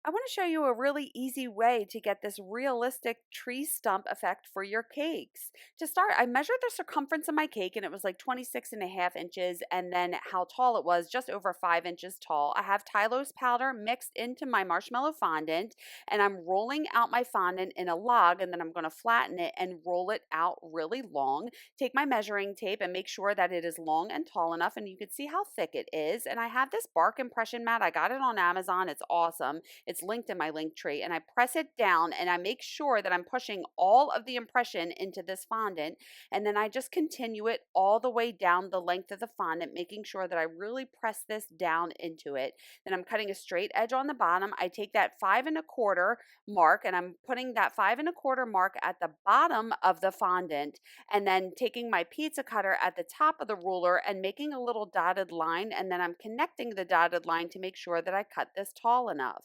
I want to show you a really easy way to get this realistic tree stump effect for your cakes. To start, I measured the circumference of my cake and it was like 26.5 inches, and then how tall it was, just over 5 inches tall. I have Tylose powder mixed into my marshmallow fondant, and I'm rolling out my fondant in a log, and then I'm going to flatten it and roll it out really long. Take my measuring tape and make sure that it is long and tall enough, and you can see how thick it is. And I have this bark impression mat. I got it on Amazon. It's awesome. It's linked in my link tree, and I press it down and I make sure that I'm pushing all of the impression into this fondant, and then I just continue it all the way down the length of the fondant, making sure that I really press this down into it. Then I'm cutting a straight edge on the bottom. I take that 5 1/4 mark and I'm putting that 5 1/4 mark at the bottom of the fondant, and then taking my pizza cutter at the top of the ruler and making a little dotted line, and then I'm connecting the dotted line to make sure that I cut this tall enough.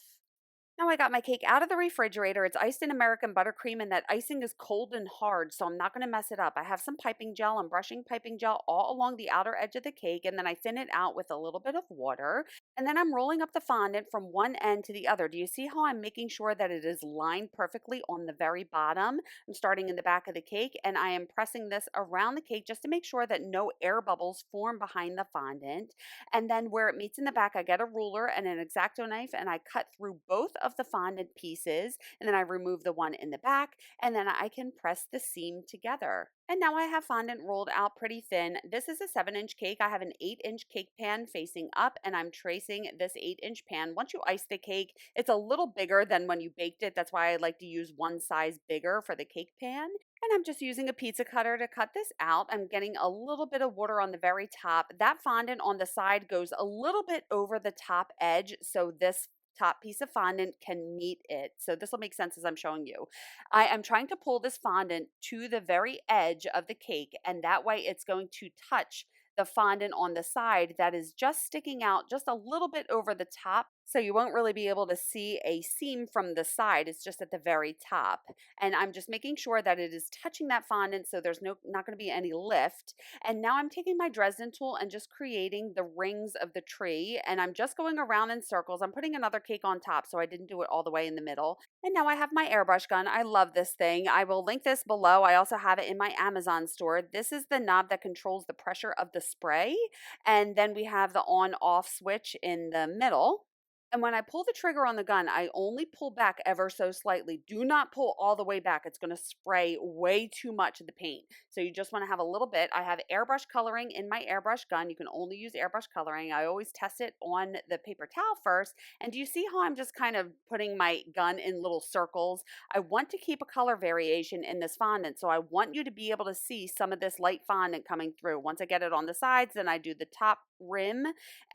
Now I got my cake out of the refrigerator. It's iced in American buttercream, and that icing is cold and hard, so I'm not going to mess it up. I have some piping gel. I'm brushing piping gel all along the outer edge of the cake, and then I thin it out with a little bit of water. And then I'm rolling up the fondant from one end to the other. Do you see how I'm making sure that it is lined perfectly on the very bottom? I'm starting in the back of the cake, and I am pressing this around the cake just to make sure that no air bubbles form behind the fondant. And then where it meets in the back, I get a ruler and an X-Acto knife, and I cut through both of the fondant pieces, and then I remove the one in the back, and then I can press the seam together. And now I have fondant rolled out pretty thin. This is a 7-inch cake. I have an 8-inch cake pan facing up, and I'm tracing this 8-inch pan. Once you ice the cake, it's a little bigger than when you baked it. That's why I like to use one size bigger for the cake pan. And I'm just using a pizza cutter to cut this out. I'm getting a little bit of water on the very top. That fondant on the side goes a little bit over the top edge, so this top piece of fondant can meet it. So this will make sense as I'm showing you. I am trying to pull this fondant to the very edge of the cake, and that way it's going to touch the fondant on the side that is just sticking out just a little bit over the top. So you won't really be able to see a seam from the side. It's just at the very top. And I'm just making sure that it is touching that fondant so there's not going to be any lift. And now I'm taking my Dresden tool and just creating the rings of the tree. And I'm just going around in circles. I'm putting another cake on top, so I didn't do it all the way in the middle. And now I have my airbrush gun. I love this thing. I will link this below. I also have it in my Amazon store. This is the knob that controls the pressure of the spray. And then we have the on-off switch in the middle. And when I pull the trigger on the gun, I only pull back ever so slightly. Do not pull all the way back. It's going to spray way too much of the paint. So you just want to have a little bit. I have airbrush coloring in my airbrush gun. You can only use airbrush coloring. I always test it on the paper towel first. And do you see how I'm just kind of putting my gun in little circles? I want to keep a color variation in this fondant. So I want you to be able to see some of this light fondant coming through. Once I get it on the sides, then I do the top rim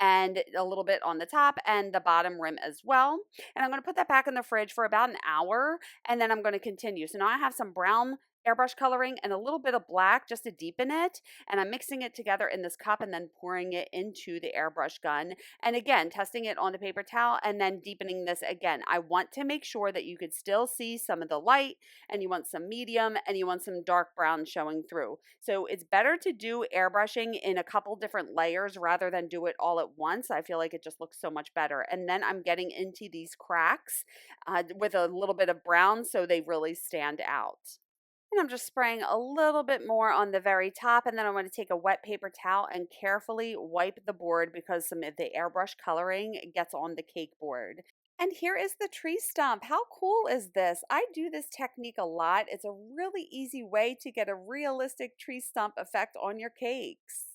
and a little bit on the top and the bottom rim as well. And I'm going to put that back in the fridge for about an hour, and then I'm going to continue. So now I have some brown airbrush coloring and a little bit of black just to deepen it, and I'm mixing it together in this cup and then pouring it into the airbrush gun, and again testing it on the paper towel and then deepening this again. I want to make sure that you could still see some of the light, and you want some medium, and you want some dark brown showing through. So it's better to do airbrushing in a couple different layers rather than do it all at once. I feel like it just looks so much better. And then I'm getting into these cracks with a little bit of brown so they really stand out. And I'm just spraying a little bit more on the very top, and then I'm going to take a wet paper towel and carefully wipe the board because some of the airbrush coloring gets on the cake board. And here is the tree stump. How cool is this? I do this technique a lot. It's a really easy way to get a realistic tree stump effect on your cakes.